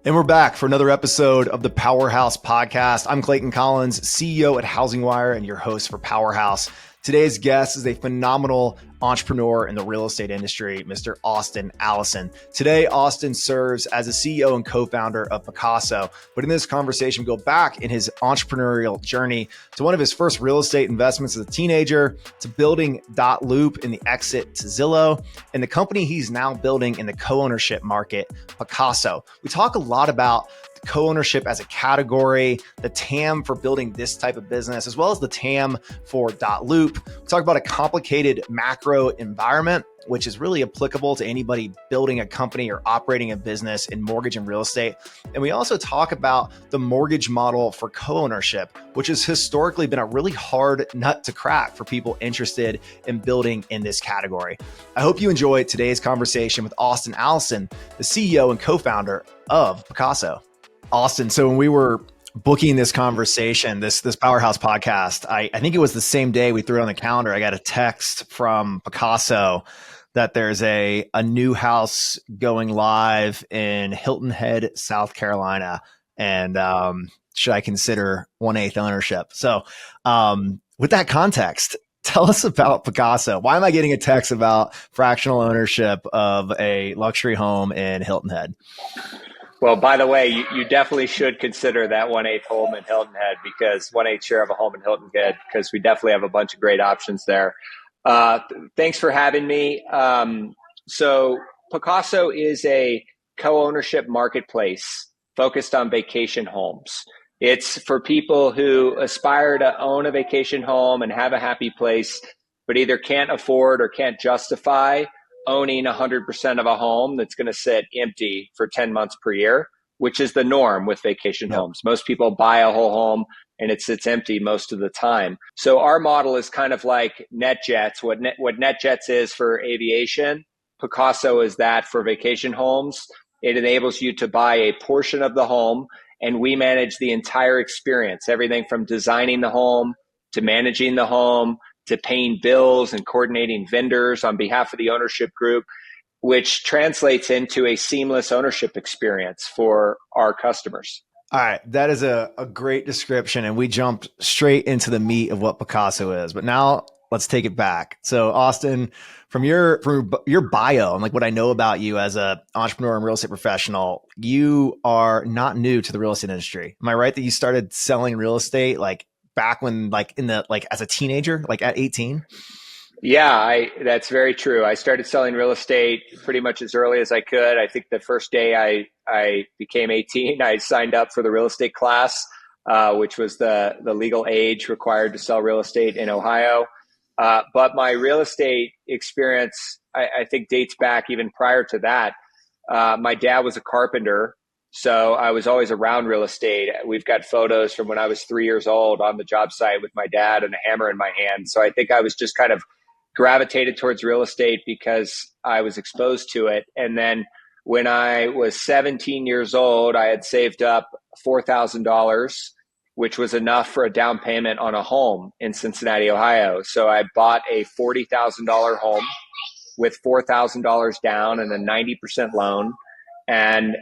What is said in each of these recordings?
And we're back for another episode of the Powerhouse Podcast. I'm Clayton Collins, CEO at HousingWire and your host for Powerhouse. Today's guest is a phenomenal entrepreneur in the real estate industry, Mr. Austin Allison. Today, Austin serves as a CEO and co-founder of Picasso. But in this conversation, we go back in his entrepreneurial journey to one of his first real estate investments as a teenager, to building Dotloop in the exit to Zillow, and the company he's now building in the co-ownership market, Pacaso. We talk a lot about co-ownership as a category, the TAM for building this type of business, as well as the TAM for Dotloop. We talk about a complicated macro environment, which is really applicable to anybody building a company or operating a business in mortgage and real estate. And we also talk about the mortgage model for co-ownership, which has historically been a really hard nut to crack for people interested in building in this category. I hope you enjoyed today's conversation with Austin Allison, the CEO and co-founder of Picasso. Austin, so when we were booking this conversation, this Powerhouse podcast, I think it was the same day we threw it on the calendar. I got a text from Picasso that there's a new house going live in Hilton Head, South Carolina, and should I consider 1/8 ownership? So with that context, tell us about Picasso. Why am I getting a text about fractional ownership of a luxury home in Hilton Head? Well, by the way, you definitely should consider that 1/8 home in Hilton Head, because 1/8 share of a home in Hilton Head, because we definitely have a bunch of great options there. Thanks for having me. So Picasso is a co-ownership marketplace focused on vacation homes. It's for people who aspire to own a vacation home and have a happy place, but either can't afford or can't justify owning 100% of a home that's going to sit empty for 10 months per year, which is the norm with vacation homes. Most people buy a whole home and it sits empty most of the time. So our model is kind of like NetJets. What NetJets is for aviation, Picasso is that for vacation homes. It enables you to buy a portion of the home, and we manage the entire experience, everything from designing the home to managing the home, to paying bills and coordinating vendors on behalf of the ownership group, which translates into a seamless ownership experience for our customers. All right. That is a great description. And we jumped straight into the meat of what Picasso is. But now let's take it back. So Austin, from your bio and like what I know about you as an entrepreneur and real estate professional, you are not new to the real estate industry. Am I right that you started selling real estate like back when, as a teenager, like at 18? Yeah, that's very true. I started selling real estate pretty much as early as I could. I think the first day I became 18, I signed up for the real estate class, which was the legal age required to sell real estate in Ohio. But my real estate experience, I think, dates back even prior to that. My dad was a carpenter, so I was always around real estate. We've got photos from when I was 3 years old on the job site with my dad and a hammer in my hand. So I think I was just kind of gravitated towards real estate because I was exposed to it. And then when I was 17 years old, I had saved up $4,000, which was enough for a down payment on a home in Cincinnati, Ohio. So I bought a $40,000 home with $4,000 down and a 90% loan. And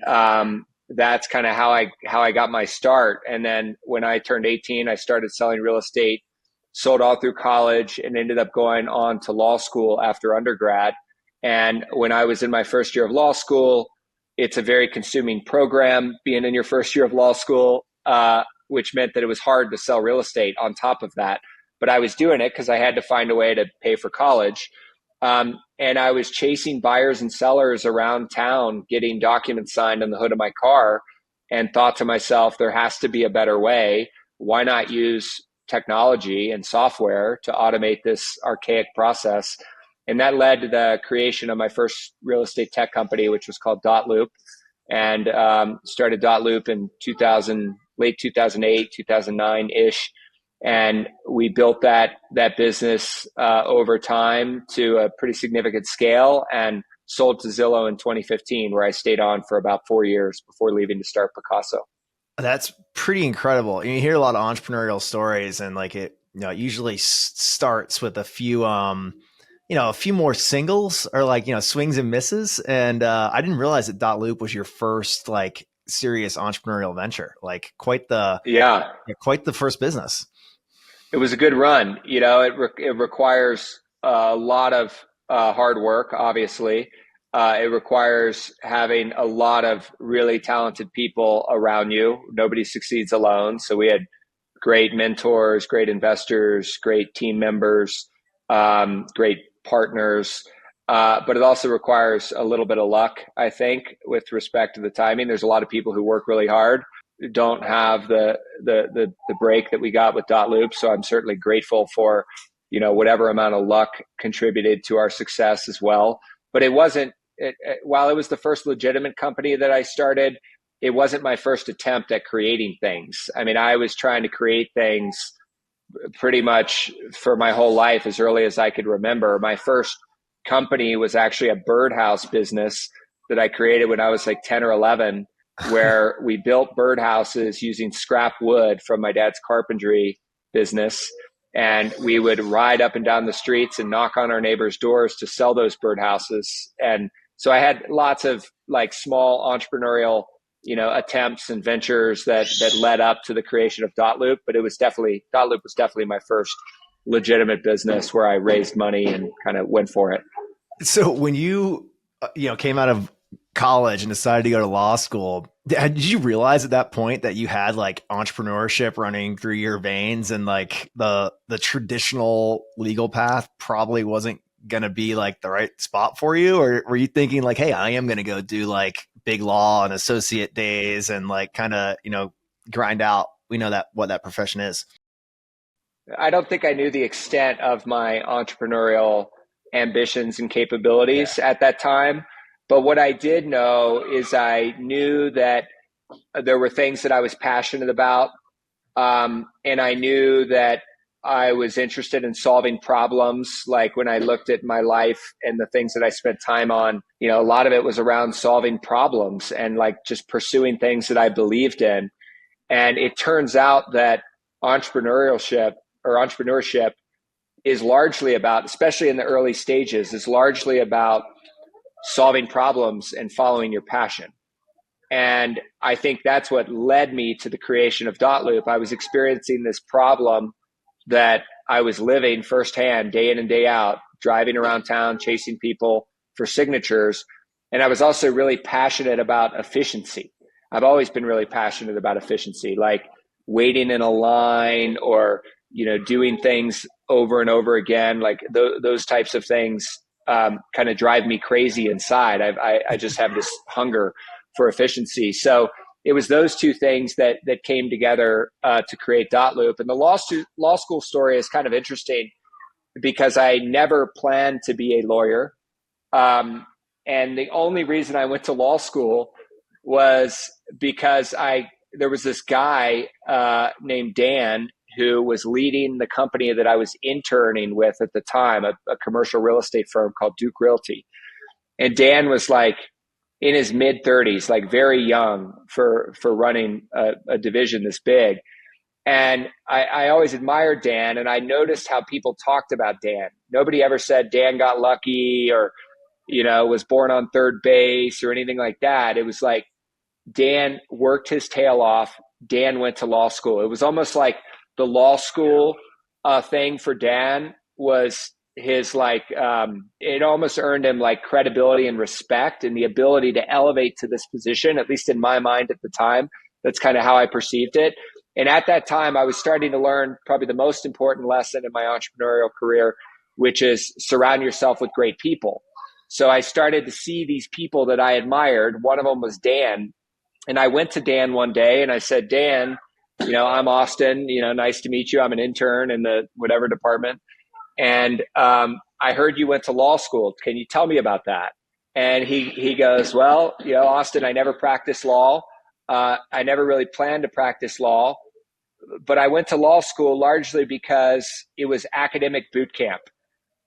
that's kind of how I got my start. And then when I turned 18, I started selling real estate, sold all through college, and ended up going on to law school after undergrad. And when I was in my first year of law school, it's a very consuming program being in your first year of law school, which meant that it was hard to sell real estate on top of that. But I was doing it because I had to find a way to pay for college. And I was chasing buyers and sellers around town, getting documents signed on the hood of my car, and thought to myself, there has to be a better way. Why not use technology and software to automate this archaic process? And that led to the creation of my first real estate tech company, which was called Dotloop, and started Dotloop in late 2008, 2009-ish. And we built that business over time to a pretty significant scale and sold to Zillow in 2015, where I stayed on for about 4 years before leaving to start Picasso. That's pretty incredible. You hear a lot of entrepreneurial stories, and like it usually starts with a few a few more singles or swings and misses. And I didn't realize that Dotloop was your first serious entrepreneurial venture, like quite Yeah, quite the first business. it was a good run. It requires a lot of hard work, obviously. It requires having a lot of really talented people around you. Nobody succeeds alone. So we had great mentors, great investors, great team members, great partners. But it also requires a little bit of luck, I think, with respect to the timing. There's a lot of people who work really hard who don't have the break that we got with Dot Loop. So I'm certainly grateful for, whatever amount of luck contributed to our success as well. But it wasn't, while it was the first legitimate company that I started, it wasn't my first attempt at creating things. I mean, I was trying to create things pretty much for my whole life as early as I could remember. My first company was actually a birdhouse business that I created when I was like 10 or 11, where we built birdhouses using scrap wood from my dad's carpentry business. And we would ride up and down the streets and knock on our neighbors' doors to sell those birdhouses. And so I had lots of like small entrepreneurial, attempts and ventures that led up to the creation of Dot Loop. But Dot Loop was definitely my first legitimate business where I raised money and kind of went for it. So when you came out of college and decided to go to law school, did you realize at that point that you had like entrepreneurship running through your veins, and like the traditional legal path probably wasn't going to be like the right spot for you? Or were you thinking like, hey, I am going to go do like big law and associate days and like kind of, grind out, what that profession is? I don't think I knew the extent of my entrepreneurial ambitions and capabilities at that time. But what I did know is I knew that there were things that I was passionate about. And I knew that I was interested in solving problems. Like when I looked at my life and the things that I spent time on, a lot of it was around solving problems and like just pursuing things that I believed in. And it turns out that entrepreneurship is largely about, especially in the early stages, is largely about solving problems and following your passion. And I think that's what led me to the creation of Dot Loop. I was experiencing this problem that I was living firsthand, day in and day out, driving around town, chasing people for signatures. And I was also really passionate about efficiency. I've always been really passionate about efficiency, like waiting in a line or, doing things over and over again, like those types of things kind of drive me crazy inside. I just have this hunger for efficiency. So it was those two things that came together to create Dot Loop. And the law school story is kind of interesting because I never planned to be a lawyer. And the only reason I went to law school was because there was this guy named Dan who was leading the company that I was interning with at the time, a commercial real estate firm called Duke Realty. And Dan was like in his mid 30s, like very young for running a division this big. And I always admired Dan, and I noticed how people talked about Dan. Nobody ever said Dan got lucky or, was born on third base or anything like that. It was like Dan worked his tail off. Dan went to law school. It was almost like the law school thing for Dan was his it almost earned him like credibility and respect and the ability to elevate to this position, at least in my mind at the time. That's kind of how I perceived it. And at that time, I was starting to learn probably the most important lesson in my entrepreneurial career, which is surround yourself with great people. So I started to see these people that I admired. One of them was Dan. And I went to Dan one day and I said, Dan, I'm Austin, nice to meet you. I'm an intern in the whatever department. And I heard you went to law school. Can you tell me about that? And he goes, well, Austin, I never practiced law. I never really planned to practice law, but I went to law school largely because it was academic boot camp.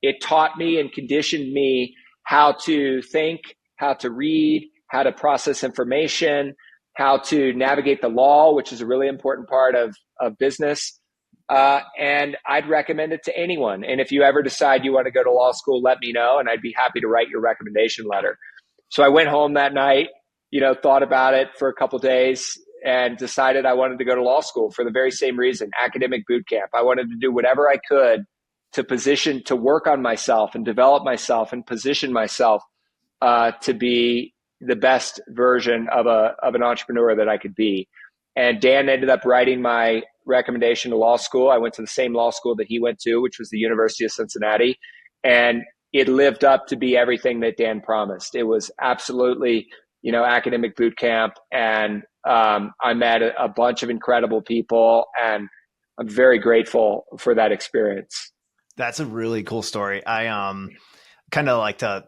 It taught me and conditioned me how to think, how to read, how to process information, how to navigate the law, which is a really important part of business. And I'd recommend it to anyone. And if you ever decide you want to go to law school, let me know, and I'd be happy to write your recommendation letter. So I went home that night thought about it for a couple of days and decided I wanted to go to law school for the very same reason, academic boot camp. I wanted to do whatever I could to work on myself and develop myself and position myself to be the best version of an entrepreneur that I could be. And Dan ended up writing my recommendation to law school. I went to the same law school that he went to, which was the University of Cincinnati. And it lived up to be everything that Dan promised. It was absolutely, academic boot camp. And I met a bunch of incredible people, and I'm very grateful for that experience. That's a really cool story. I kind of like to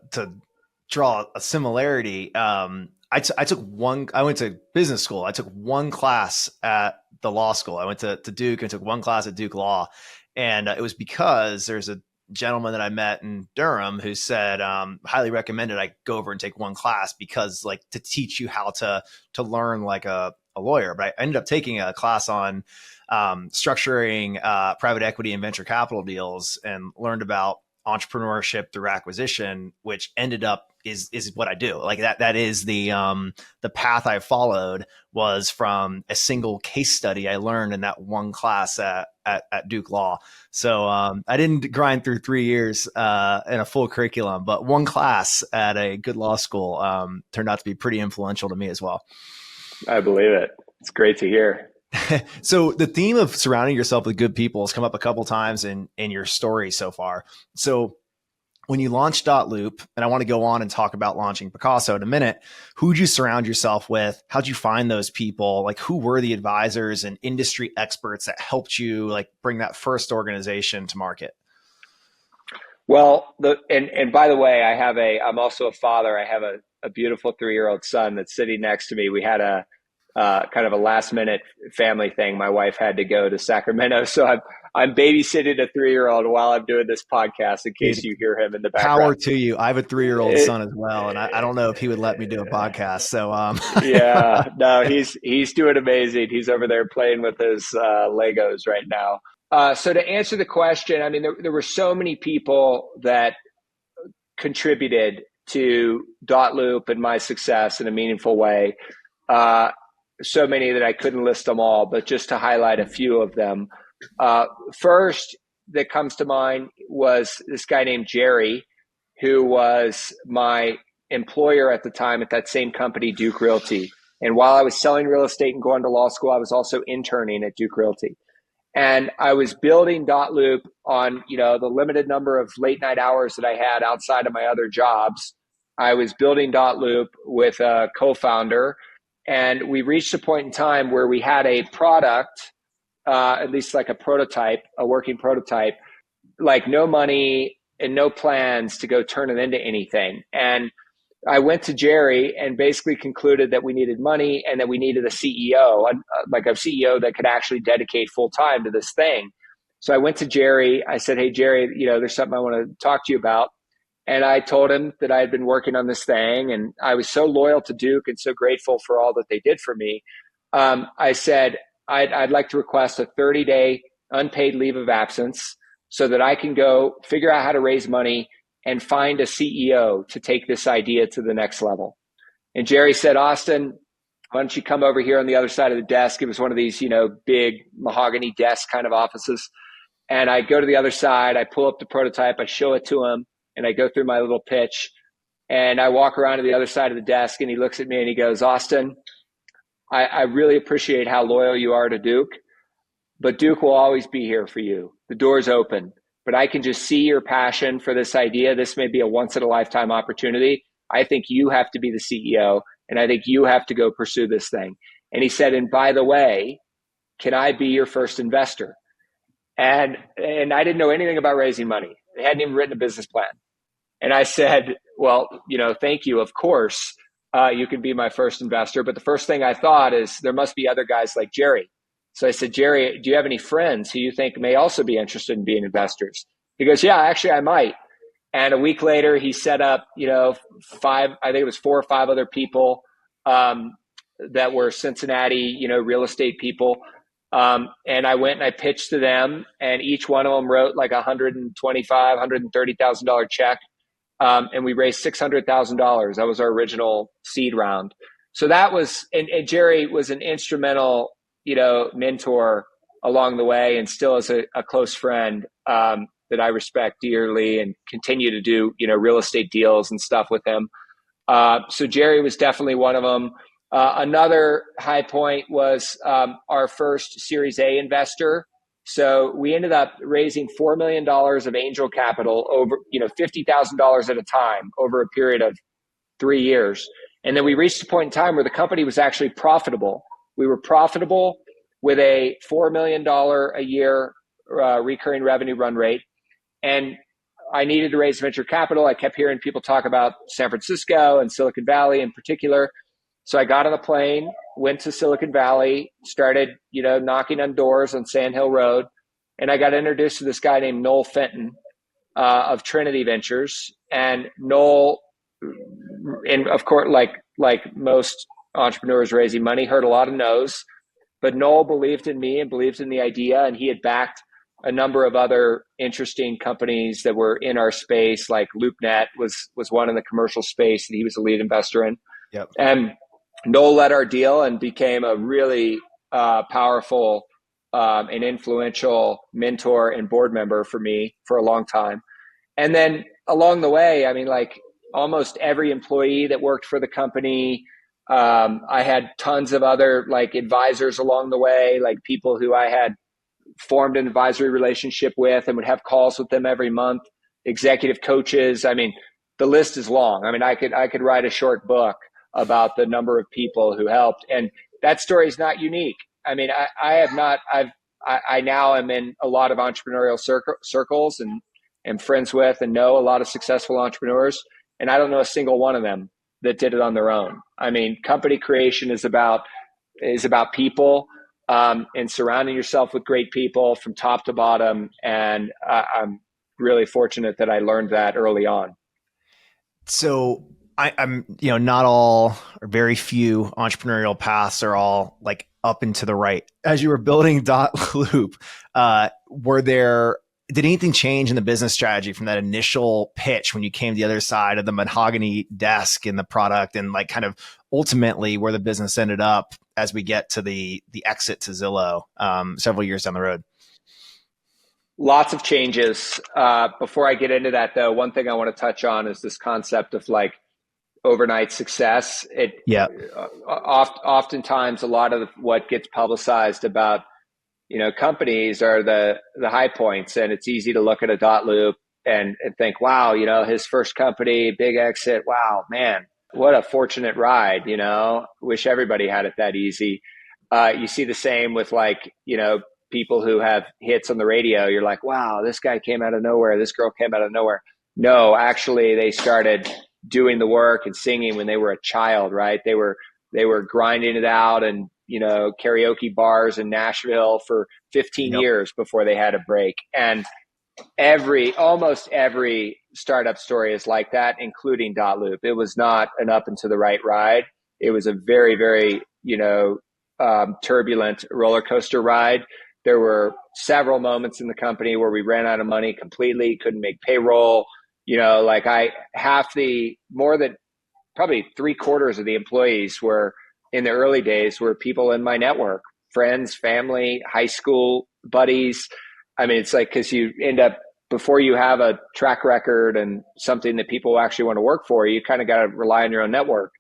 draw a similarity. I went to business school. I took one class at the law school. I went to Duke and took one class at Duke Law. And it was because there's a gentleman that I met in Durham who said, highly recommended I go over and take one class because to teach you how to learn like a lawyer. But I ended up taking a class on structuring private equity and venture capital deals and learned about entrepreneurship through acquisition, which ended up is what I do. Like that is the path I followed, was from a single case study I learned in that one class at Duke Law. So I didn't grind through 3 years in a full curriculum, but one class at a good law school turned out to be pretty influential to me as well. I believe it. It's great to hear. So the theme of surrounding yourself with good people has come up a couple times in your story so far. So when you launched Loop, and I want to go on and talk about launching Picasso in a minute, who'd you surround yourself with? How'd you find those people? Like, who were the advisors and industry experts that helped you bring that first organization to market? Well, and by the way, I'm also a father. I have a beautiful 3-year-old son that's sitting next to me. We had a kind of a last minute family thing. My wife had to go to Sacramento. So I'm babysitting a 3-year-old while I'm doing this podcast, in case you hear him in the background. Power to you. I have a 3-year-old son as well. And I don't know if he would let me do a podcast. So, yeah, no, he's doing amazing. He's over there playing with his Legos right now. So to answer the question, I mean, there were so many people that contributed to Loop and my success in a meaningful way. So many that I couldn't list them all, but just to highlight a few of them. First that comes to mind was this guy named Jerry, who was my employer at the time at that same company, Duke Realty. And while I was selling real estate and going to law school, I was also interning at Duke Realty. And I was building Loop on, the limited number of late night hours that I had outside of my other jobs. I was building Loop with a co-founder. And we reached a point in time where we had a product, at least like a prototype, a working prototype, like no money and no plans to go turn it into anything. And I went to Jerry and basically concluded that we needed money and that we needed a CEO, like a CEO that could actually dedicate full time to this thing. So I went to Jerry. I said, "Hey, Jerry, there's something I want to talk to you about." And I told him that I had been working on this thing, and I was so loyal to Duke and so grateful for all that they did for me. I said, I'd like to request a 30-day unpaid leave of absence so that I can go figure out how to raise money and find a CEO to take this idea to the next level. And Jerry said, "Austin, why don't you come over here on the other side of the desk?" It was one of these, big mahogany desk kind of offices. And I go to the other side, I pull up the prototype, I show it to him, and I go through my little pitch, and I walk around to the other side of the desk, and he looks at me and he goes, "Austin, I really appreciate how loyal you are to Duke, but Duke will always be here for you. The door's open, but I can just see your passion for this idea. This may be a once-in-a-lifetime opportunity. I think you have to be the CEO, and I think you have to go pursue this thing." And he said, "And by the way, can I be your first investor?" And I didn't know anything about raising money. They hadn't even written a business plan. And I said, "Well, thank you. Of course, you can be my first investor." But the first thing I thought is there must be other guys like Jerry. So I said, "Jerry, do you have any friends who you think may also be interested in being investors?" He goes, "Yeah, actually I might." And a week later, he set up, 5, I think it was 4 or 5 other people that were Cincinnati, real estate people. And I went and I pitched to them, and each one of them wrote like $125,000, $130,000 check. And we raised $600,000. That was our original seed round. So that was, and Jerry was an instrumental, mentor along the way, and still is a close friend that I respect dearly, and continue to do, real estate deals and stuff with him. So Jerry was definitely one of them. Another high point was our first Series A investor. So we ended up raising $4 million of angel capital over, $50,000 at a time over a period of 3 years. And then we reached a point in time where the company was actually profitable. We were profitable with a $4 million a year recurring revenue run rate. And I needed to raise venture capital. I kept hearing people talk about San Francisco and Silicon Valley in particular. So I got on a plane, went to Silicon Valley, started, knocking on doors on Sand Hill Road. And I got introduced to this guy named Noel Fenton of Trinity Ventures. And Noel, and of course, like most entrepreneurs raising money, heard a lot of no's. But Noel believed in me and believed in the idea, and he had backed a number of other interesting companies that were in our space, like LoopNet was one in the commercial space that he was a lead investor in. Yep. And Noel led our deal and became a really powerful and influential mentor and board member for me for a long time. And then along the way, I mean, like almost every employee that worked for the company, I had tons of other like advisors along the way, like people who I had formed an advisory relationship with and would have calls with them every month, executive coaches. I mean, the list is long. I mean, I could write a short book about the number of people who helped. And that story is not unique. I mean, I now am in a lot of entrepreneurial circles and am friends with and know a lot of successful entrepreneurs. And I don't know a single one of them that did it on their own. I mean, company creation is about people and surrounding yourself with great people from top to bottom. And I'm really fortunate that I learned that early on. So I'm, not all or very few entrepreneurial paths are all like up and to the right. As you were building Loop, did anything change in the business strategy from that initial pitch when you came to the other side of the mahogany desk in the product, and like kind of ultimately where the business ended up as we get to the exit to Zillow several years down the road? Lots of changes. Before I get into that, though, one thing I want to touch on is this concept of like overnight success. Oftentimes a lot of what gets publicized about companies are the high points, and it's easy to look at a Loop and think, wow, his first company, big exit. Wow, man, what a fortunate ride. Wish everybody had it that easy. You see the same with like, people who have hits on the radio. You're like, wow, this guy came out of nowhere. This girl came out of nowhere. No, actually they started doing the work and singing when they were a child, right? They were grinding it out and, karaoke bars in Nashville for 15 years before they had a break. And almost every startup story is like that, including Loop. It was not an up and to the right ride. It was a very, very, turbulent roller coaster ride. There were several moments in the company where we ran out of money completely, couldn't make payroll. More than probably 3/4 of the employees were in the early days were people in my network, friends, family, high school buddies. I mean, it's like, cause you end up, before you have a track record and something that people actually want to work for, you kind of got to rely on your own network.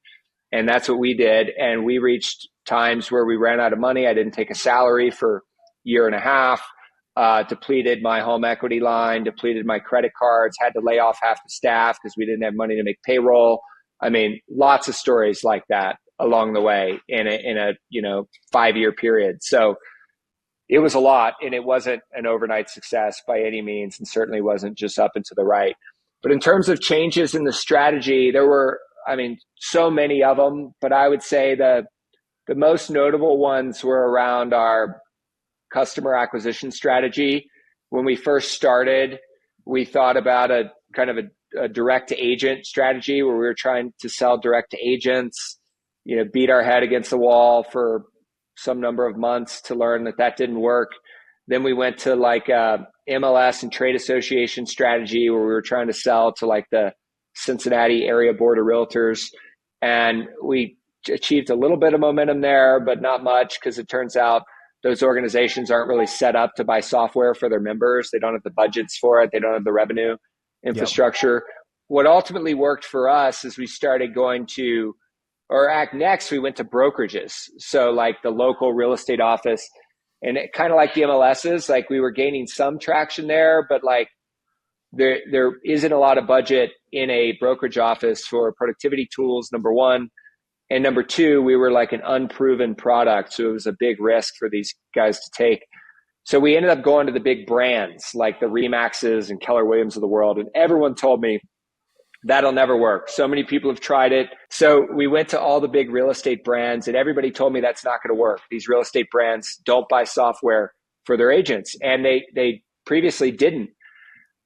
And that's what we did. And we reached times where we ran out of money. I didn't take a salary for a year and a half, depleted my home equity line, depleted my credit cards, had to lay off half the staff because we didn't have money to make payroll. I mean, lots of stories like that along the way in a 5-year period. So it was a lot, and it wasn't an overnight success by any means, and certainly wasn't just up and to the right. But in terms of changes in the strategy, there were, so many of them, but I would say the most notable ones were around our customer acquisition strategy. When we first started, we thought about a kind of a direct to agent strategy where we were trying to sell direct to agents, beat our head against the wall for some number of months to learn that didn't work. Then we went to like a MLS and trade association strategy where we were trying to sell to like the Cincinnati area board of realtors. And we achieved a little bit of momentum there, but not much, because it turns out those organizations aren't really set up to buy software for their members. They don't have the budgets for it. They don't have the revenue infrastructure. Yep. What ultimately worked for us is we started going to, or act next, we went to brokerages. So like the local real estate office, and it kind of like the MLSs, like we were gaining some traction there, but like there isn't a lot of budget in a brokerage office for productivity tools, number one. And number two, we were like an unproven product. So it was a big risk for these guys to take. So we ended up going to the big brands like the Remaxes and Keller Williams of the world. And everyone told me that'll never work. So many people have tried it. So we went to all the big real estate brands, and everybody told me that's not going to work. These real estate brands don't buy software for their agents. And they previously didn't.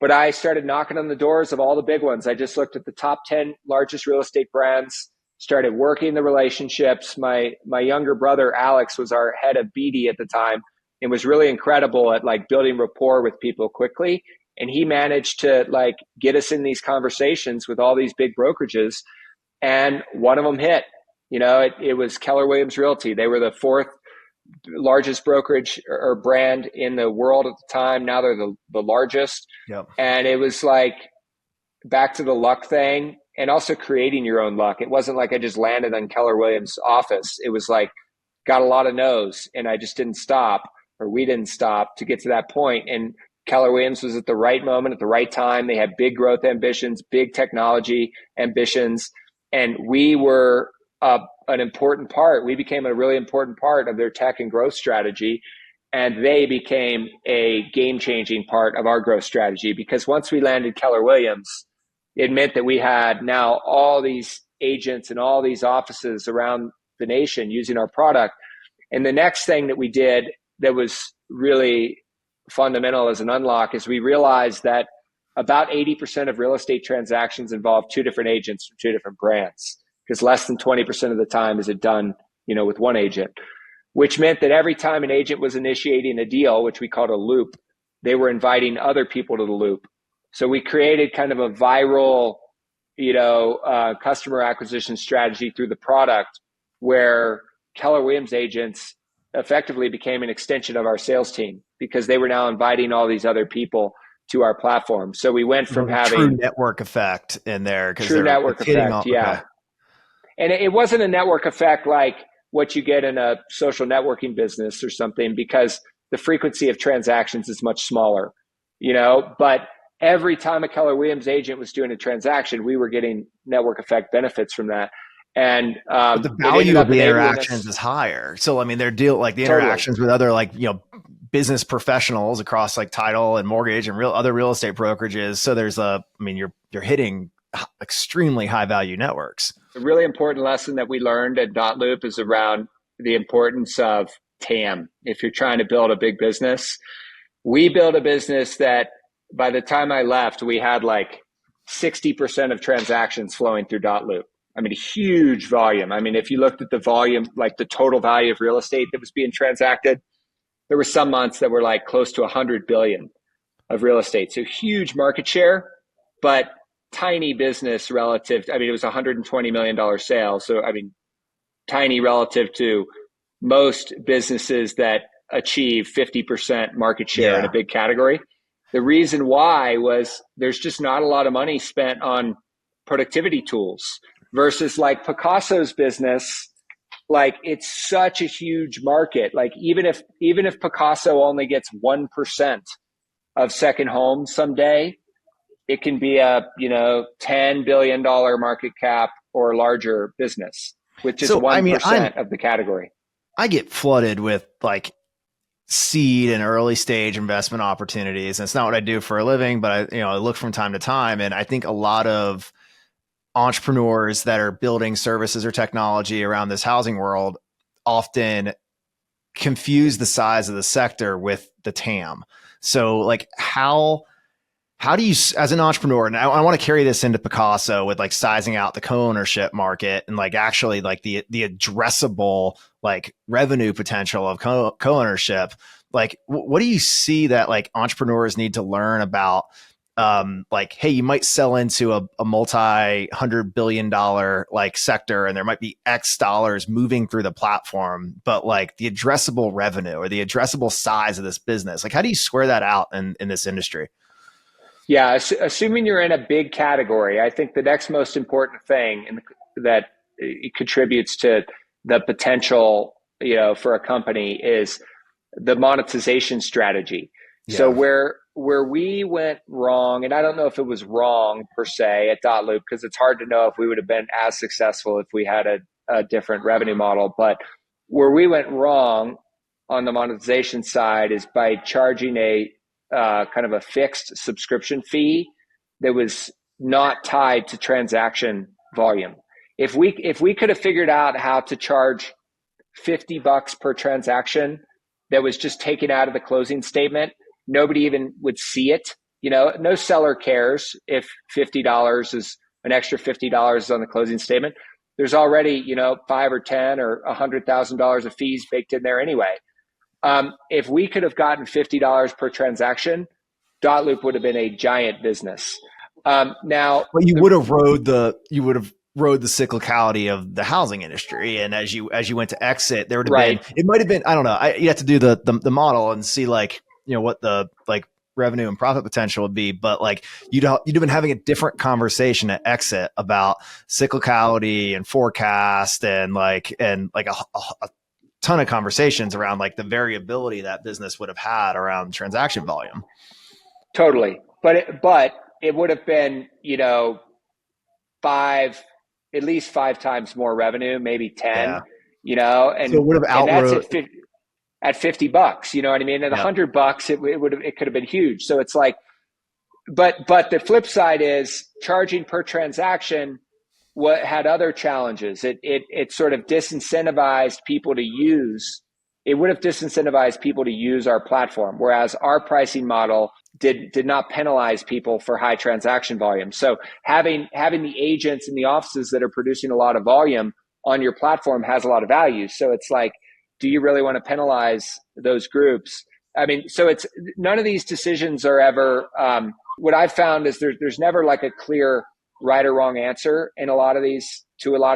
But I started knocking on the doors of all the big ones. I just looked at the top 10 largest real estate brands, started working the relationships. My younger brother, Alex, was our head of BD at the time and was really incredible at like building rapport with people quickly. And he managed to like get us in these conversations with all these big brokerages. And one of them hit. It was Keller Williams Realty. They were the fourth largest brokerage or brand in the world at the time. Now they're the largest. Yep. And it was like back to the luck thing, and also creating your own luck. It wasn't like I just landed on Keller Williams' office. It was like, got a lot of no's, and I just didn't stop, or we didn't stop to get to that point. And Keller Williams was at the right moment, at the right time. They had big growth ambitions, big technology ambitions. And we were an important part. We became a really important part of their tech and growth strategy. And they became a game-changing part of our growth strategy, because once we landed Keller Williams, it meant that we had now all these agents and all these offices around the nation using our product. And the next thing that we did that was really fundamental as an unlock is we realized that about 80% of real estate transactions involve two different agents from two different brands, because less than 20% of the time is it done, with one agent, which meant that every time an agent was initiating a deal, which we called a loop, they were inviting other people to the loop. So we created kind of a viral, customer acquisition strategy through the product, where Keller Williams agents effectively became an extension of our sales team, because they were now inviting all these other people to our platform. So we went from having true network effect in there. True network effect, yeah. Okay. And it wasn't a network effect like what you get in a social networking business or something, because the frequency of transactions is much smaller, but every time a Keller Williams agent was doing a transaction, we were getting network effect benefits from that. And but the value of the interactions is higher. So, I mean, they're the interactions with other business professionals across like title and mortgage and other real estate brokerages. So there's you're hitting extremely high value networks. A really important lesson that we learned at Dotloop is around the importance of TAM. If you're trying to build a big business, we built a business that by the time I left, we had like 60% of transactions flowing through Dotloop. Huge volume. If you looked at the volume, like the total value of real estate that was being transacted, there were some months that were like close to 100 billion of real estate. So huge market share, but tiny business relative. It was $120 million sale. So, tiny relative to most businesses that achieve 50% market share in a big category. The reason why was there's just not a lot of money spent on productivity tools versus like Picasso's business. Like, it's such a huge market. Like, even if Picasso only gets 1% of second homes someday, it can be a, $10 billion market cap or larger business with just 1% of the category. I get flooded with like seed and early stage investment opportunities. And it's not what I do for a living, but I look from time to time. And I think a lot of entrepreneurs that are building services or technology around this housing world often confuse the size of the sector with the TAM. So like how do you, as an entrepreneur, and I want to carry this into Picasso with like sizing out the co-ownership market and like actually like the addressable like revenue potential of co-ownership. Like what do you see that like entrepreneurs need to learn about like, hey, you might sell into a multi-$100 billion like sector, and there might be X dollars moving through the platform, but like the addressable revenue or the addressable size of this business, like how do you square that out in this industry? Yeah, assuming you're in a big category, I think the next most important thing that it contributes to the potential, for a company is the monetization strategy. Yeah. So where we went wrong, and I don't know if it was wrong per se at Dotloop, because it's hard to know if we would have been as successful if we had a different revenue model. But where we went wrong on the monetization side is by charging a kind of a fixed subscription fee that was not tied to transaction volume. If we could have figured out how to charge $50 per transaction that was just taken out of the closing statement, nobody even would see it. No seller cares if $50 is an extra $50 is on the closing statement. There's already, $5 or $10 or $100,000 of fees baked in there anyway. If we could have gotten $50 per transaction, Dotloop would have been a giant business. Now, but you would have rode the cyclicality of the housing industry, and as you went to exit, there would have been, it might have been, I don't know, you have to do the model and see like what the like revenue and profit potential would be, but like you'd have been having a different conversation at exit about cyclicality and forecast and like a ton of conversations around like the variability that business would have had around transaction volume. Totally. But it would have been, at least 5 times more revenue, maybe 10, and so it would have outrode at $50, you know what I mean? At $100, it could have been huge. So it's like, but the flip side is charging per transaction what had other challenges. It sort of disincentivized people to use. It would have disincentivized people to use our platform, whereas our pricing model did not penalize people for high transaction volume. So having the agents in the offices that are producing a lot of volume on your platform has a lot of value. So it's like, do you really want to penalize those groups? I mean, so it's none of these decisions are ever. What I've found is there's never like a clear right or wrong answer to a lot of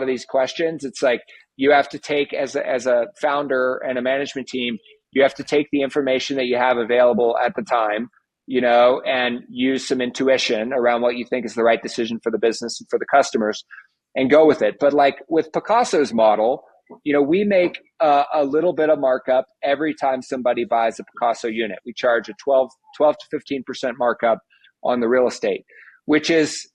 these questions. It's like you have to take as a founder and a management team, you have to take the information that you have available at the time, and use some intuition around what you think is the right decision for the business and for the customers and go with it. But like with Picasso's model, we make a little bit of markup every time somebody buys a Picasso unit. We charge a 12 to 15% markup on the real estate, which is,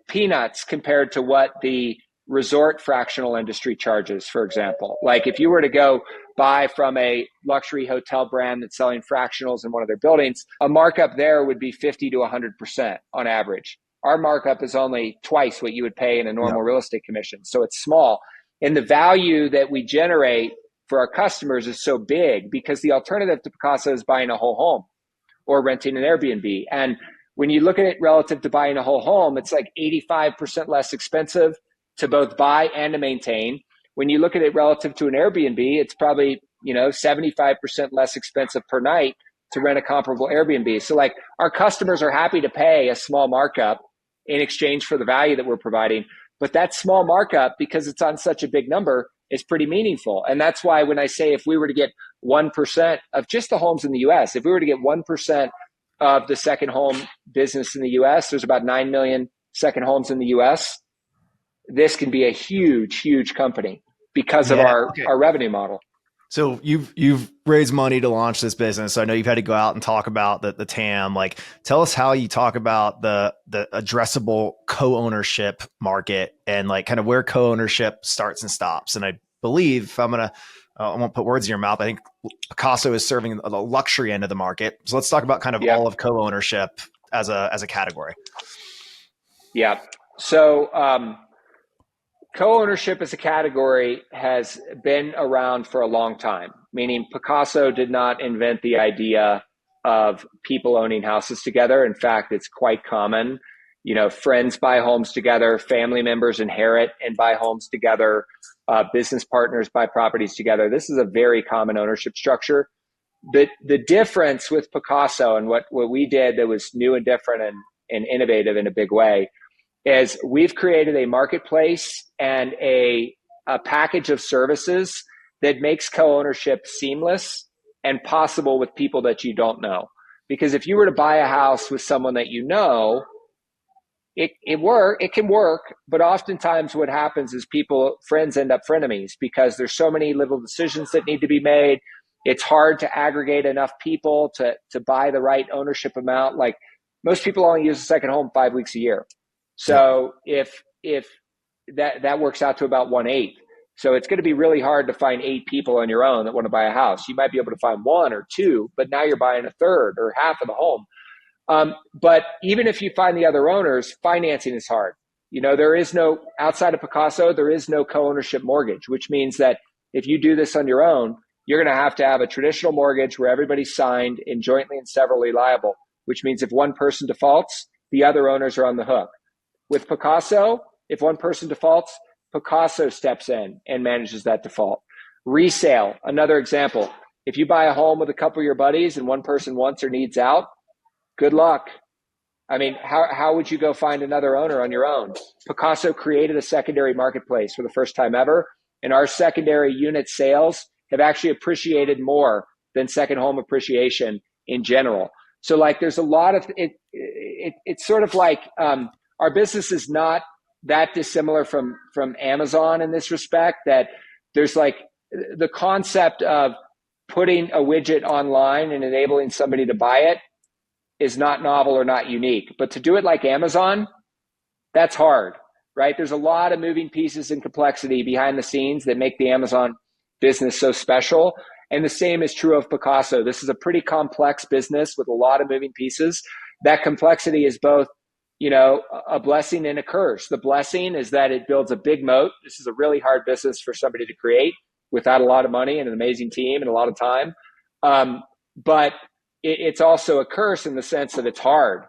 peanuts compared to what the resort fractional industry charges, for example. Like if you were to go buy from a luxury hotel brand that's selling fractionals in one of their buildings, a markup there would be 50 to 100% on average. Our markup is only twice what you would pay in a normal real estate commission. So it's small. And the value that we generate for our customers is so big because the alternative to Picasso is buying a whole home or renting an Airbnb. And when you look at it relative to buying a whole home, it's like 85% less expensive to both buy and to maintain. When you look at it relative to an Airbnb, it's probably, 75% less expensive per night to rent a comparable Airbnb. So like our customers are happy to pay a small markup in exchange for the value that we're providing. But that small markup, because it's on such a big number, is pretty meaningful. And that's why when I say if we were to get 1% of just the homes in the US, if we were to get 1% of the second home business in the US, there's about 9 million second homes in the US. This can be a huge, huge company because of our revenue model. So you've raised money to launch this business. So I know you've had to go out and talk about the TAM. Like, tell us how you talk about the addressable co-ownership market and like kind of where co-ownership starts and stops. And I believe I won't put words in your mouth. I think Picasso is serving the luxury end of the market. So let's talk about kind of all of co-ownership as a category. Yeah. So co-ownership as a category has been around for a long time, meaning Picasso did not invent the idea of people owning houses together. In fact, it's quite common. Friends buy homes together, family members inherit and buy homes together, business partners buy properties together. This is a very common ownership structure. the difference with Picasso and what we did that was new and different and innovative in a big way is we've created a marketplace and a package of services that makes co-ownership seamless and possible with people that you don't know. Because if you were to buy a house with someone that you know, it can work, but oftentimes what happens is friends end up frenemies because there's so many little decisions that need to be made. It's hard to aggregate enough people to buy the right ownership amount. Like most people only use a second home 5 weeks a year. So if that works out to about 1/8. So it's going to be really hard to find 8 people on your own that want to buy a house. You might be able to find 1 or 2, but now you're buying a third or half of the home. But even if you find the other owners, financing is hard. There is no, outside of Picasso, there is no co-ownership mortgage, which means that if you do this on your own, you're going to have a traditional mortgage where everybody's signed and jointly and severally liable, which means if one person defaults, the other owners are on the hook. With Picasso, if one person defaults, Picasso steps in and manages that default. Resale, another example. If you buy a home with a couple of your buddies and one person wants or needs out, good luck. I mean, how would you go find another owner on your own? Picasso created a secondary marketplace for the first time ever, and our secondary unit sales have actually appreciated more than second home appreciation in general. So like there's a lot of it. It's sort of like our business is not that dissimilar from Amazon in this respect, that there's like the concept of putting a widget online and enabling somebody to buy it is not novel or not unique. But to do it like Amazon, that's hard, right? There's a lot of moving pieces and complexity behind the scenes that make the Amazon business so special. And the same is true of Picasso. This is a pretty complex business with a lot of moving pieces. That complexity is both, a blessing and a curse. The blessing is that it builds a big moat. This is a really hard business for somebody to create without a lot of money and an amazing team and a lot of time. But it's also a curse in the sense that it's hard.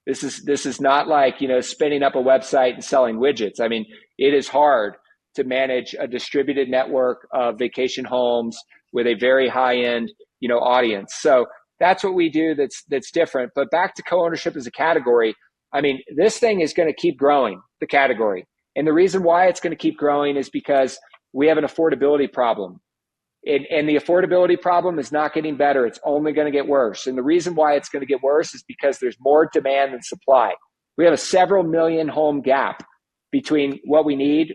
This is not like, spinning up a website and selling widgets. I mean, it is hard to manage a distributed network of vacation homes with a very high-end, audience. So that's what we do that's different. But back to co-ownership as a category, I mean, this thing is going to keep growing, the category. And the reason why it's going to keep growing is because we have an affordability problem. And the affordability problem is not getting better. It's only going to get worse. And the reason why it's going to get worse is because there's more demand than supply. We have a several million home gap between what we need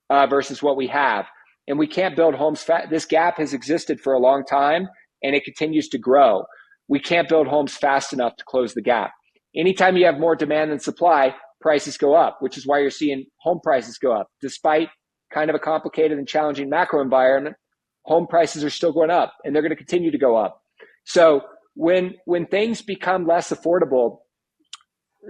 versus what we have. And we can't build homes fast. This gap has existed for a long time and it continues to grow. We can't build homes fast enough to close the gap. Anytime you have more demand than supply, prices go up, which is why you're seeing home prices go up. Despite kind of a complicated and challenging macro environment, home prices are still going up and they're going to continue to go up. So when things become less affordable,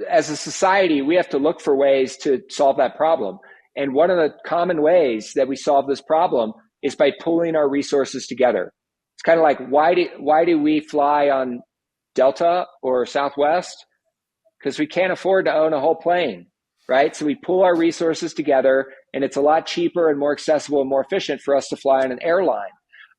as a society, we have to look for ways to solve that problem. And one of the common ways that we solve this problem is by pooling our resources together. It's kind of like, why do we fly on Delta or Southwest? Because we can't afford to own a whole plane, right? So we pool our resources together and it's a lot cheaper and more accessible and more efficient for us to fly on an airline.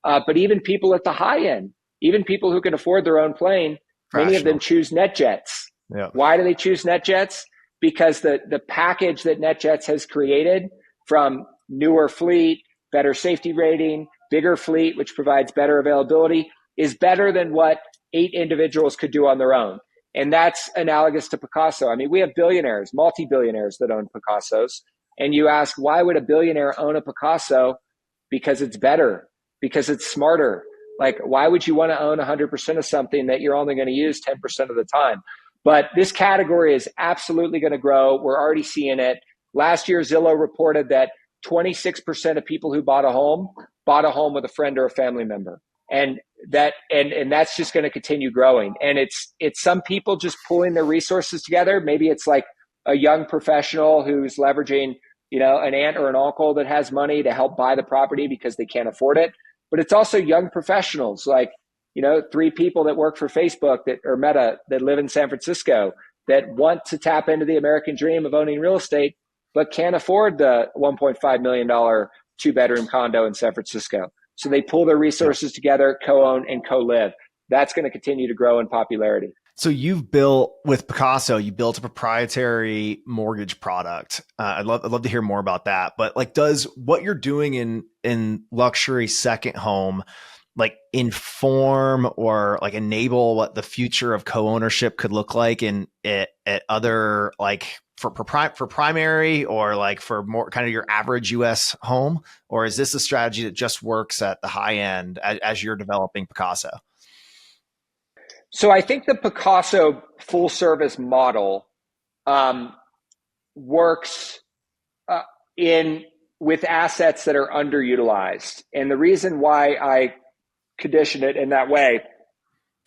But even people at the high end, even people who can afford their own plane, many of them choose NetJets. Yeah. Why do they choose NetJets? Because the package that NetJets has created, from newer fleet, better safety rating, bigger fleet, which provides better availability, is better than what 8 individuals could do on their own. And that's analogous to Picasso. I mean, we have billionaires, multi-billionaires that own Picassos. And you ask, why would a billionaire own a Picasso? Because it's better, because it's smarter. Like, why would you want to own 100% of something that you're only going to use 10% of the time? But this category is absolutely going to grow. We're already seeing it. Last year, Zillow reported that 26% of people who bought a home with a friend or a family member. And that's just going to continue growing. And it's some people just pulling their resources together. Maybe it's like a young professional who's leveraging, an aunt or an uncle that has money to help buy the property because they can't afford it. But it's also young professionals like, 3 people that work for Facebook or Meta that live in San Francisco that want to tap into the American dream of owning real estate, but can't afford the $1.5 million 2-bedroom condo in San Francisco. So they pull their resources together, co-own and co-live. that's going to continue to grow in popularity. So you've built with Picasso, you built a proprietary mortgage product. I'd love to hear more about that. But like, does what you're doing in luxury second home like inform or like enable what the future of co-ownership could look like in at other like for primary or like for more kind of your average US home? Or is this a strategy that just works at the high end as you're developing Picasso? So I think the Picasso full service model works in with assets that are underutilized. And the reason why I condition it in that way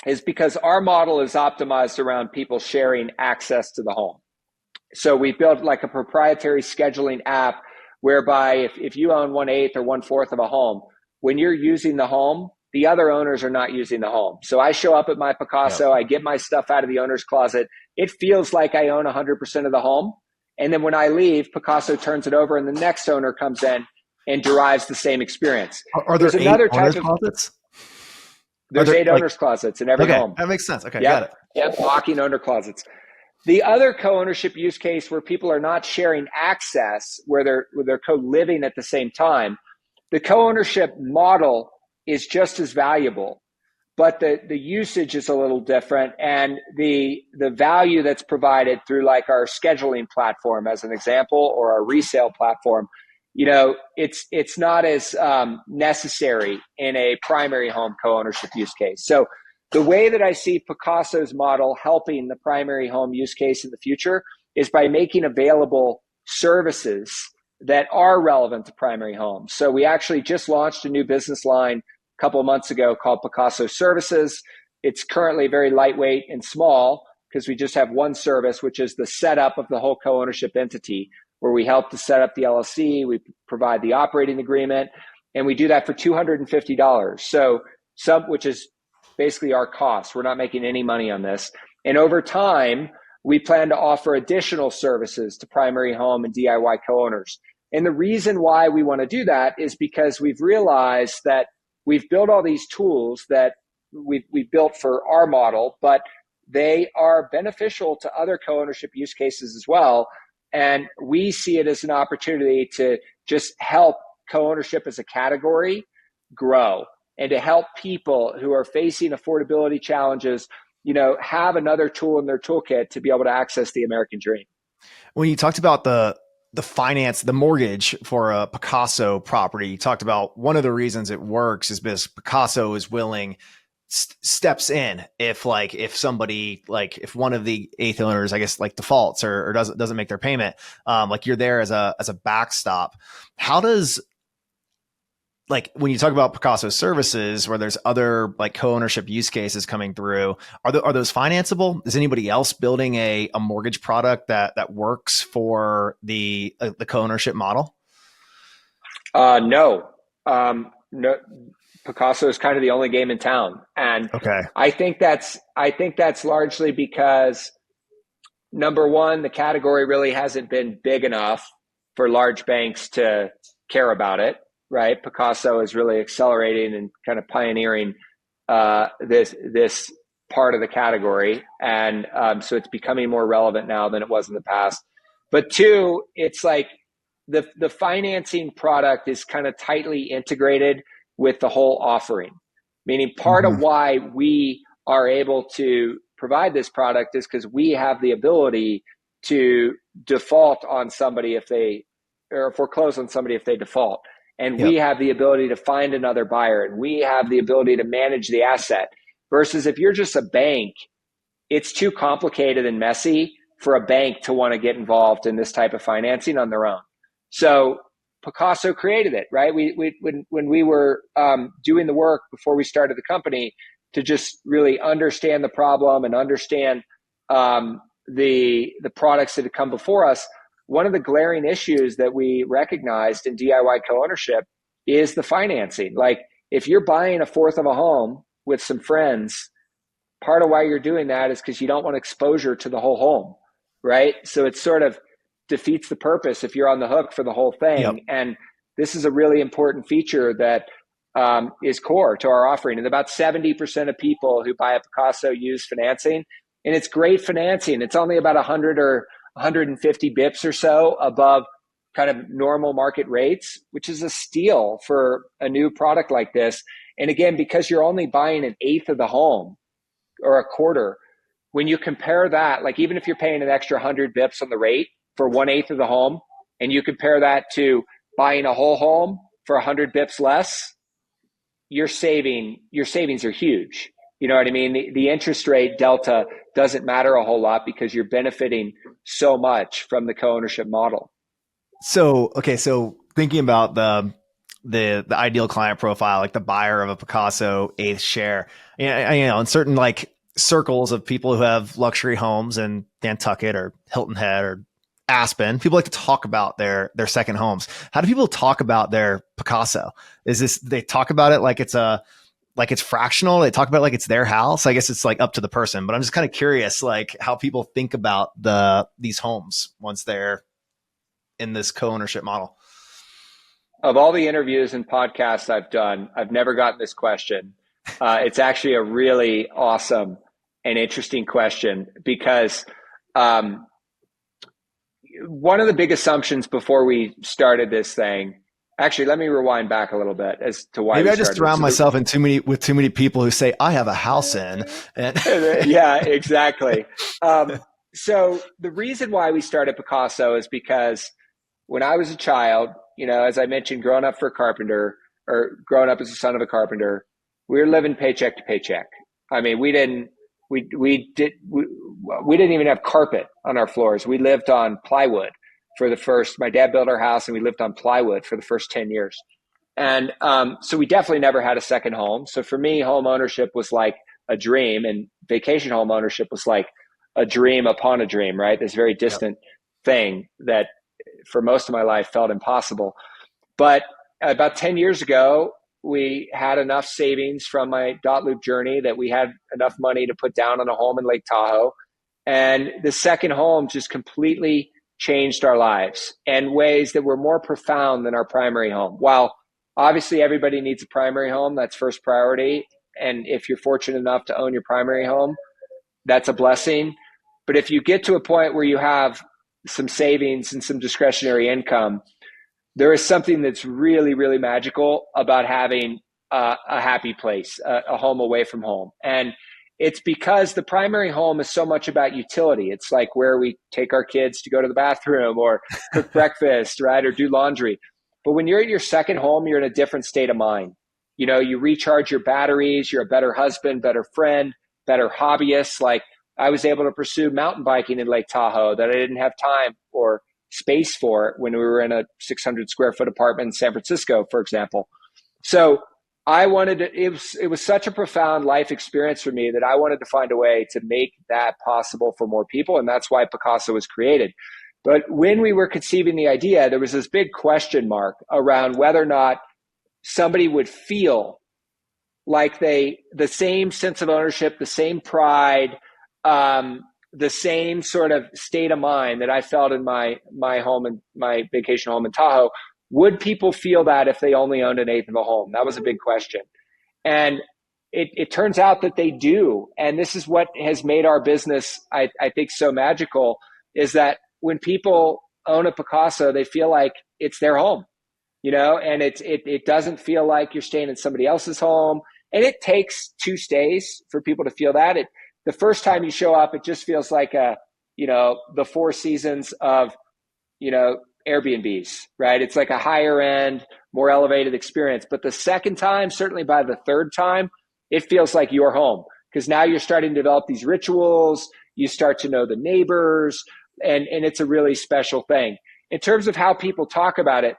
is because our model is optimized around people sharing access to the home. So we built like a proprietary scheduling app whereby if you own 1/8 or 1/4 of a home, when you're using the home, the other owners are not using the home. So I show up at my Picasso, I get my stuff out of the owner's closet. It feels like I own 100% of the home. And then when I leave, Picasso turns it over and the next owner comes in and derives the same experience. Are there another type of closets? There's 8 owners closets in every home. That makes sense. Okay, yep. Got it. Yep, walking owner closets. The other co-ownership use case where people are not sharing access, where they're co-living at the same time, the co-ownership model is just as valuable, but the usage is a little different, and the value that's provided through like our scheduling platform, as an example, or our resale platform, it's not as necessary in a primary home co-ownership use case. So the way that I see Picasso's model helping the primary home use case in the future is by making available services that are relevant to primary homes. So we actually just launched a new business line a couple of months ago called Picasso Services. It's currently very lightweight and small because we just have one service, which is the setup of the whole co-ownership entity, where we help to set up the LLC, we provide the operating agreement, and we do that for $250. So which is basically our cost. We're not making any money on this. And over time, we plan to offer additional services to primary home and DIY co-owners. And the reason why we want to do that is because we've realized that we've built all these tools that we've built for our model, but they are beneficial to other co-ownership use cases as well. And we see it as an opportunity to just help co-ownership as a category grow, and to help people who are facing affordability challenges, have another tool in their toolkit to be able to access the American dream. When you talked about the finance, the mortgage for a Picasso property, you talked about one of the reasons it works is because Picasso is willing, steps in if somebody, like if one of the eighth owners, I guess, like defaults or doesn't make their payment, like you're there as a backstop. How does, like when you talk about Picasso services where there's other like co-ownership use cases coming through, are those financeable? Is anybody else building a mortgage product that works for the co-ownership model? No. Picasso is kind of the only game in town. And okay. I think that's largely because, number one, the category really hasn't been big enough for large banks to care about it. Right, Picasso is really accelerating and kind of pioneering this part of the category, and so it's becoming more relevant now than it was in the past. But two, it's like the financing product is kind of tightly integrated with the whole offering. Meaning, part of why we are able to provide this product is because we have the ability to default on somebody or foreclose on somebody if they default. And we have the ability to find another buyer, and we have the ability to manage the asset. Versus if you're just a bank, it's too complicated and messy for a bank to want to get involved in this type of financing on their own. So Picasso created it, right? When we were doing the work before we started the company to just really understand the problem and understand the products that had come before us, one of the glaring issues that we recognized in DIY co-ownership is the financing. Like if you're buying 1/4 of a home with some friends, part of why you're doing that is because you don't want exposure to the whole home, right? So it sort of defeats the purpose if you're on the hook for the whole thing. And this is a really important feature that is core to our offering. And about 70% of people who buy a Picasso use financing, and it's great financing. It's only about 100 or 150 bips or so above kind of normal market rates, which is a steal for a new product like this. And again, because you're only buying an eighth of the home or a quarter, when you compare that, like even if you're paying an extra 100 bips on the rate for 1/8 of the home, and you compare that to buying a whole home for 100 bips less, your savings are huge. You know what I mean? The interest rate delta doesn't matter a whole lot because you're benefiting so much from the co-ownership model. So, okay. So thinking about the ideal client profile, like the buyer of a Picasso eighth share, in certain like circles of people who have luxury homes in Nantucket or Hilton Head or Aspen, people like to talk about their second homes. How do people talk about their Picasso? They talk about it like it's fractional? They talk about it like it's their house? I guess it's like up to the person, but I'm just kind of curious, like how people think about these homes once they're in this co-ownership model. Of all the interviews and podcasts I've done, I've never gotten this question. It's actually a really awesome and interesting question because one of the big assumptions before we started this thing, actually, let me rewind back a little bit as to why. Maybe I just surround myself with too many people who say I have a house in. And yeah, exactly. So the reason why we started Picasso is because when I was a child, as I mentioned, growing up for a carpenter or growing up as the son of a carpenter, we were living paycheck to paycheck. I mean, we didn't even have carpet on our floors. We lived on plywood my dad built our house and we lived on plywood for the first 10 years. And so we definitely never had a second home. So for me, home ownership was like a dream, and vacation home ownership was like a dream upon a dream, right? This very distant thing that for most of my life felt impossible. But about 10 years ago, we had enough savings from my dot loop journey that we had enough money to put down on a home in Lake Tahoe. And the second home just completely changed our lives in ways that were more profound than our primary home. While obviously everybody needs a primary home, that's first priority. And if you're fortunate enough to own your primary home, that's a blessing. But if you get to a point where you have some savings and some discretionary income, there is something that's really, really magical about having a happy place, a home away from home. And it's because the primary home is so much about utility. It's like where we take our kids to go to the bathroom or cook breakfast, right? Or do laundry. But when you're at your second home, you're in a different state of mind. You recharge your batteries, you're a better husband, better friend, better hobbyist. Like I was able to pursue mountain biking in Lake Tahoe that I didn't have time or space for when we were in a 600 square foot apartment in San Francisco, for example. So it was such a profound life experience for me that I wanted to find a way to make that possible for more people. And that's why Picasso was created. But when we were conceiving the idea, there was this big question mark around whether or not somebody would feel like the same sense of ownership, the same pride, the same sort of state of mind that I felt in my home and my vacation home in Tahoe. Would people feel that if they only owned an eighth of a home? That was a big question. And it turns out that they do. And this is what has made our business, I think, so magical, is that when people own a Picasso, they feel like it's their home, and it doesn't feel like you're staying in somebody else's home. And it takes 2 stays for people to feel that. The first time you show up, it just feels like the Four Seasons of, Airbnbs, right? It's like a higher end, more elevated experience. But the second time, certainly by the third time, it feels like your home because now you're starting to develop these rituals. You start to know the neighbors, and it's a really special thing. In terms of how people talk about it,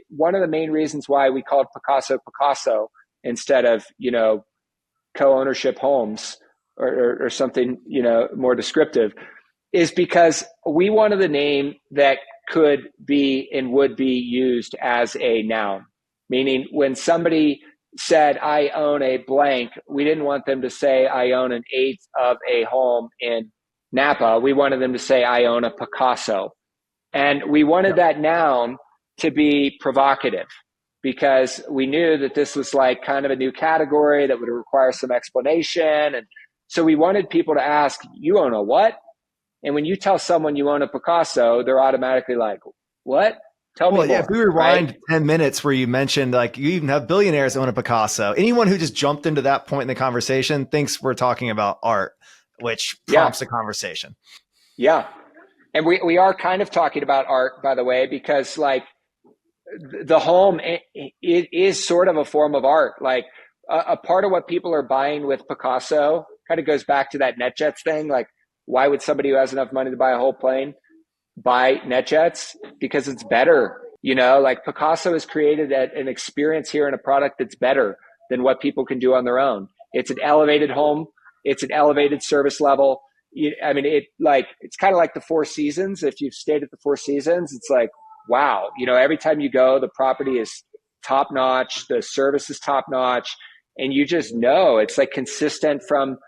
one of the main reasons why we called Picasso instead of, co-ownership homes or something, more descriptive, is because we wanted the name that could be and would be used as a noun. Meaning when somebody said, I own a blank, we didn't want them to say, I own an eighth of a home in Napa. We wanted them to say, I own a Picasso. And we wanted that noun to be provocative. because we knew that this was like kind of a new category that would require some explanation. And so we wanted people to ask, you own a what? And when you tell someone you own a Picasso, they're automatically like, what? Tell me more. If we rewind right? 10 minutes where you mentioned like you even have billionaires own a Picasso, anyone who just jumped into that point in the conversation thinks we're talking about art, which prompts a conversation. Yeah. And we are kind of talking about art, by the way, because like the home, it is sort of a form of art. Like a part of what people are buying with Picasso kind of goes back to that NetJets thing. Like, why would somebody who has enough money to buy a whole plane buy NetJets? Because it's better. Like Picasso has created an experience here and a product that's better than what people can do on their own. It's an elevated home. It's an elevated service level. It's kind of like the Four Seasons. If you've stayed at the Four Seasons, it's like, wow, every time you go, the property is top notch, the service is top notch, and you just know it's like consistent from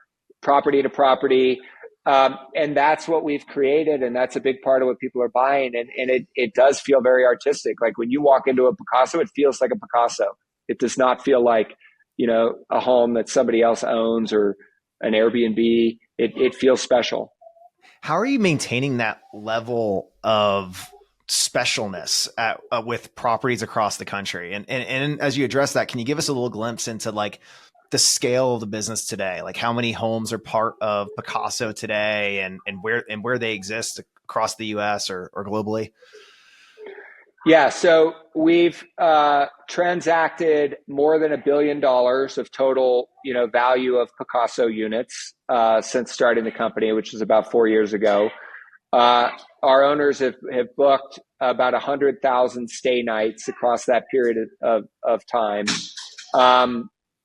property to property. And that's what we've created, and that's a big part of what people are buying. And it does feel very artistic. Like when you walk into a Picasso, it feels like a Picasso. It does not feel like, a home that somebody else owns or an Airbnb. It feels special. How are you maintaining that level of specialness with properties across the country? And as you address that, can you give us a little glimpse into like the scale of the business today? Like how many homes are part of Picasso today and where they exist across the US or globally? Yeah, so we've transacted more than $1 billion of total, value of Picasso units since starting the company, which was about 4 years ago. Our owners have booked about 100,000 stay nights across that period of time.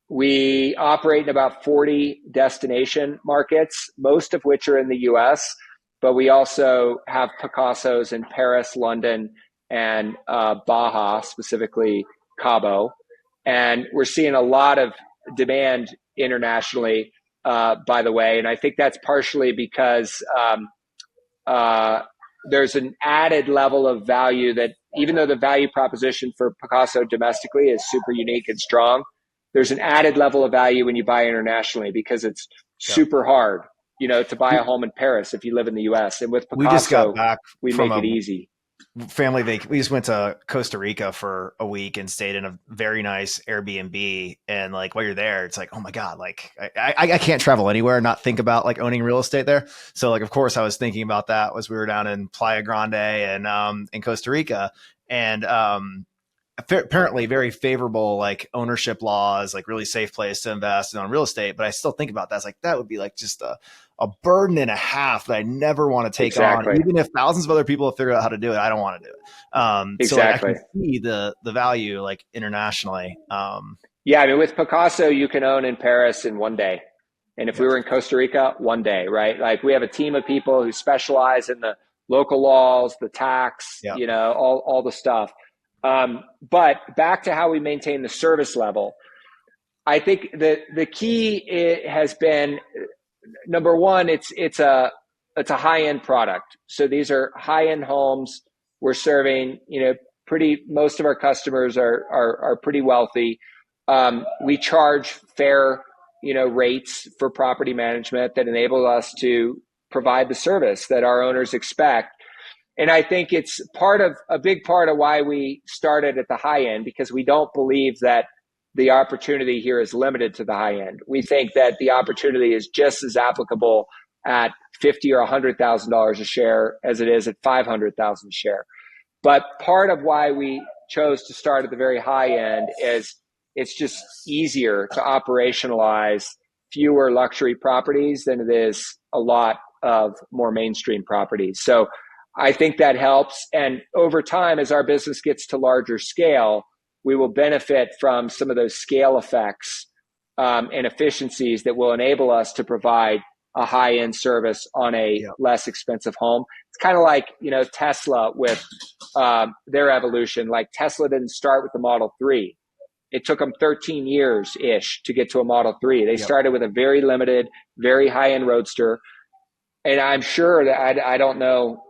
We operate in about 40 destination markets, most of which are in the US, but we also have Picassos in Paris, London, and Baja, specifically Cabo. And we're seeing a lot of demand internationally, by the way. And I think that's partially because there's an added level of value that even though the value proposition for Picasso domestically is super unique and strong, there's an added level of value when you buy internationally because it's super hard, to buy a home in Paris if you live in the US. And with Picasso, we just got back we make it easy. Family vacation. We just went to Costa Rica for a week and stayed in a very nice Airbnb. And like while you're there, it's like, oh my God, like I can't travel anywhere and not think about like owning real estate there. So like, of course I was thinking about that as we were down in Playa Grande and in Costa Rica. And apparently very favorable like ownership laws, like really safe place to invest in on real estate. But I still think about that. It's like that would be like just a burden and a half that I never want to take on, even if thousands of other people have figured out how to do it. I don't want to do it. So like, I can see the value like internationally. Yeah, I mean, with Picasso, you can own in Paris in 1 day. And if we were in Costa Rica, 1 day, right? Like we have a team of people who specialize in the local laws, the tax, all the stuff. But back to how we maintain the service level. I think the key has been, number one, it's a high-end product. So these are high-end homes. We're serving, most of our customers are pretty wealthy. We charge fair, rates for property management that enable us to provide the service that our owners expect. And I think it's a big part of why we started at the high end, because we don't believe that the opportunity here is limited to the high end. We think that the opportunity is just as applicable at $50,000 or $100,000 a share as it is at $500,000 a share. But part of why we chose to start at the very high end is it's just easier to operationalize fewer luxury properties than it is a lot of more mainstream properties. So I think that helps. And over time, as our business gets to larger scale, we will benefit from some of those scale effects and efficiencies that will enable us to provide a high-end service on a less expensive home. It's kind of like, Tesla with their evolution. Like Tesla didn't start with the Model 3. It took them 13 years-ish to get to a Model 3. They started with a very limited, very high-end Roadster. And I'm sure that I don't know,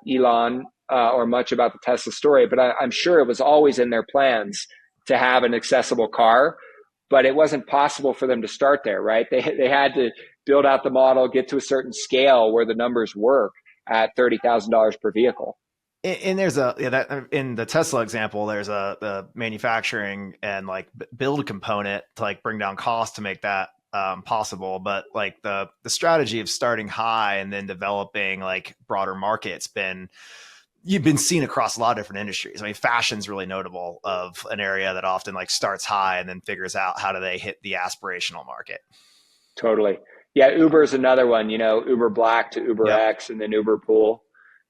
Elon or much about the Tesla story, but I'm sure it was always in their plans to have an accessible car, but it wasn't possible for them to start there, right? They had to build out the model, get to a certain scale where the numbers work at $30,000 per vehicle. And there's that in the Tesla example, there's the manufacturing and like build component to like bring down costs to make that possible. But like the strategy of starting high and then developing like broader markets you've been seen across a lot of different industries. I mean, fashion's really notable of an area that often like starts high and then figures out how do they hit the aspirational market. Totally. Yeah. Uber is another one, Uber Black to Uber Yep. X and then Uber Pool.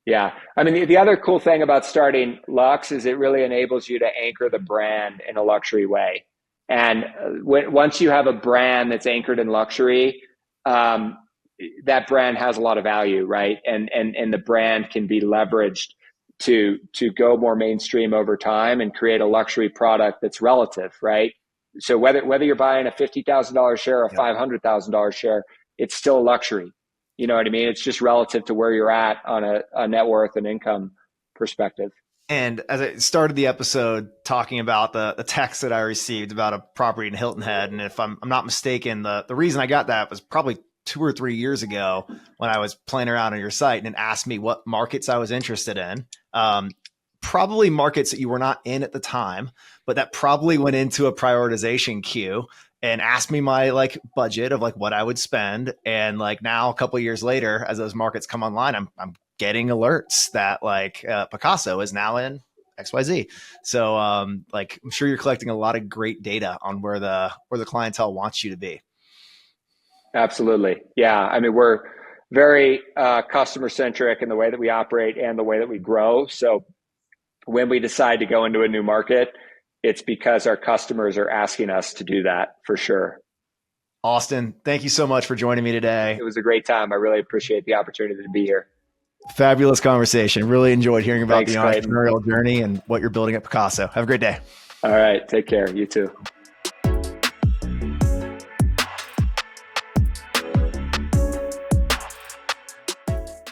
Yeah. I mean, the other cool thing about starting Lux is it really enables you to anchor the brand in a luxury way. And once you have a brand that's anchored in luxury, that brand has a lot of value, right? And the brand can be leveraged to go more mainstream over time and create a luxury product that's relative, right? So whether you're buying a $50,000 share or a $500,000 share, it's still a luxury. You know what I mean? It's just relative to where you're at on a net worth and income perspective. And as I started the episode talking about the text that I received about a property in Hilton Head, and if I'm not mistaken, the reason I got that was probably 2 or 3 years ago when I was playing around on your site and it asked me what markets I was interested in. Probably markets that you were not in at the time, but that probably went into a prioritization queue and asked me my like budget of like what I would spend. And like now a couple of years later, as those markets come online, I'm getting alerts that like Picasso is now in XYZ. So like I'm sure you're collecting a lot of great data on where the clientele wants you to be. Absolutely. Yeah. I mean, we're very customer centric in the way that we operate and the way that we grow. So when we decide to go into a new market, it's because our customers are asking us to do that for sure. Austin, thank you so much for joining me today. It was a great time. I really appreciate the opportunity to be here. Fabulous conversation. Really enjoyed hearing about Thanks, the Clayton. entrepreneurial journey and what you're building at Picasso. Have a great day. All right. Take care. You too.